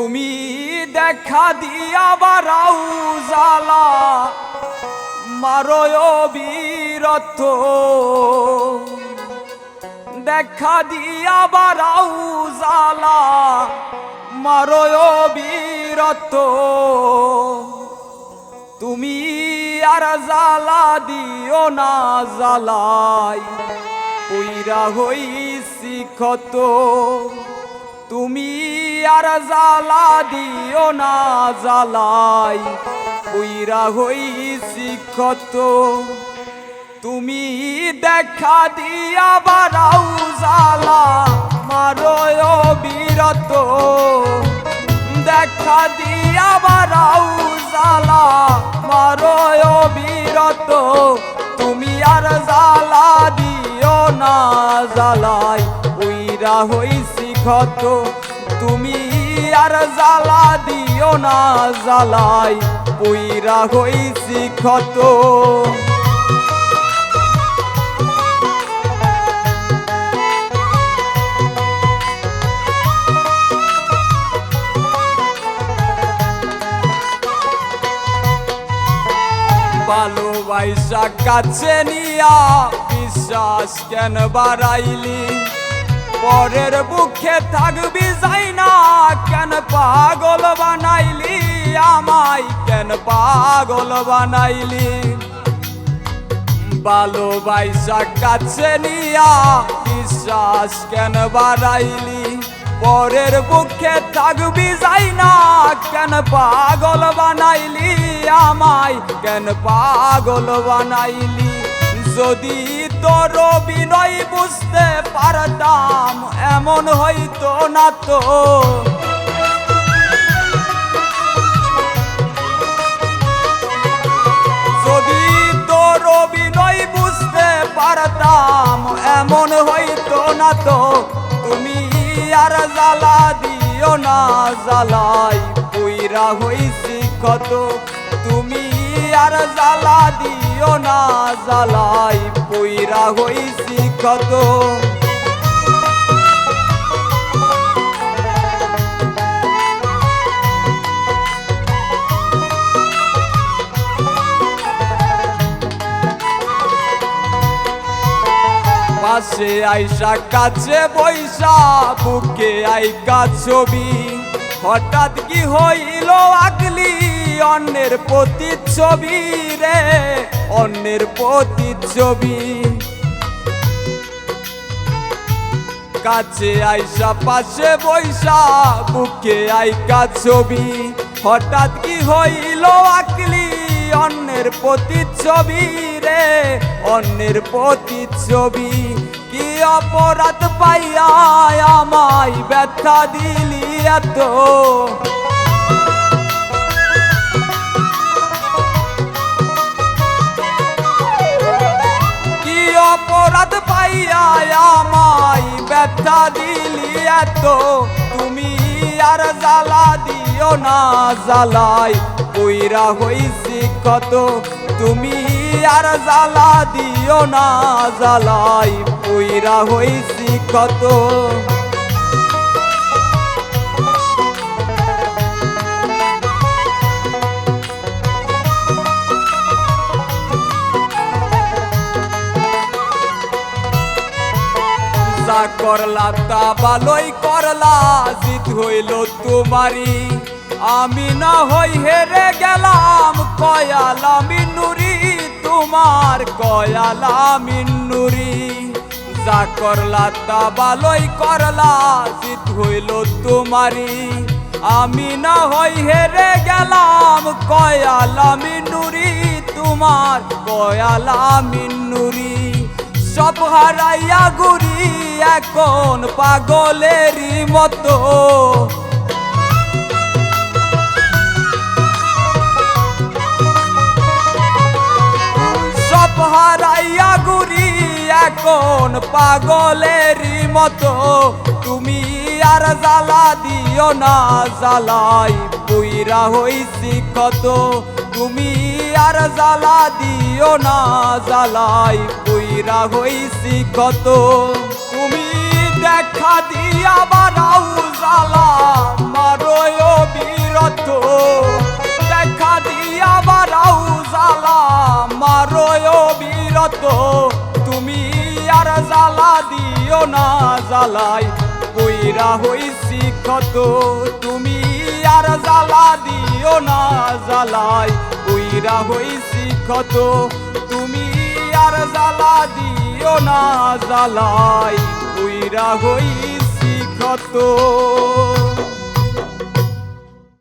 তুমি দেখা দিয়া বারাও জালা মারো বীরত্ব দেখা দিয়া বারাও জালা মারো বীরত্ব তুমি আর জালা দিও না জালাই কইরা হইছি ক্ষত তুমি আর জালা দিও না জালাই কইরা হইছি ক্ষত তুমি দেখা দিয়া বারাও জালা মারো বীরত্ব দেখা দিয়া বারাও জালা মারো বীরত্ব তুমি আর জালা দিও না জালাই কইরা হইছি ক্ষত তুমি আর জালা দিও না জালাই কইরা হইছি ক্ষত ভালোবাসা কাছে নিয়া বিশ্বাস কেন বাড়াইলি পরের বুকে থাকবি যাই না কেন পাগল বানাইলি আমায় কেন পাগল বানাইলি ভালোবাসা কাছে নিয়া বিশ্বাস কেন বাড়াইলি পরের বুকে থাকবি যাই না কেন পাগল বানাইলি আমায় কেন পাগল বানাইলি যদি তোর বিনয় বুঝতে পারতাম এমন হইতো না তো যদি তোর বিনয় বুঝতে পারতাম এমন হইতো না তো তুমি আর জালা দিও না জালাই কইরা হইছি ক্ষত তুমি আর জালা দিও না জালাই কইরা হইছি ক্ষত পাশে আইসা কাছে বৈশা বুকে আইকা ছবি হঠাৎ কি হইল আগলি অন্যের প্রতিচ্ছবি রে অন্যের প্রতিচ্ছবি কাছে আইসা পাশে বৈশা বুকে আইকা ছবি হঠাৎ কি হইল আগলি অন্যের প্রতিচ্ছবি রে অন্যের প্রতিচ্ছবি কি অপরাধ পাইয়া আমায় ব্যথা দিলি এত কি অপরাধ পাইয়া আমায় ব্যথা দিলি এত তুমি আর জালা দিও না জালাই কইরা হইছি ক্ষত তুমি আর জালা দিও না জালাই কইরা হইছি ক্ষত যা করলা তা ভালোই করলা জিত হইল তোমারি আমি না হই হেরে গেলাম কয়ালা মিন্নুরি তোমার কয়ালা মিন্নুরি যা করলা তা ভালোই করলা জিত হইল তোমারি আমি না হই হেরে গেলাম কয়ালা মিন্নুরি তোমার কয়ালা মিন্নুরি সব হারাইয়া ঘুরি এখন পাগলেরই মতো সব হারাইয়া ঘুরি এখন পাগলেরই মতো তুমি আর জালা দিও না জালাই কইরা হইছি ক্ষত তুমি আর জালা দিও না জালাই কইরা হইছি ক্ষত তুমি দেখা দিয়া বারাও জালা মারো ক্ষত তুমি আর জ্বালা দিও না জ্বালাই পুইরা হইছি ক্ষত তুমি আর জ্বালা দিও না জ্বালাই পুইরা হইছি ক্ষত তুমি আর জ্বালা দিও না জ্বালাই পুইরা হইছি ক্ষত।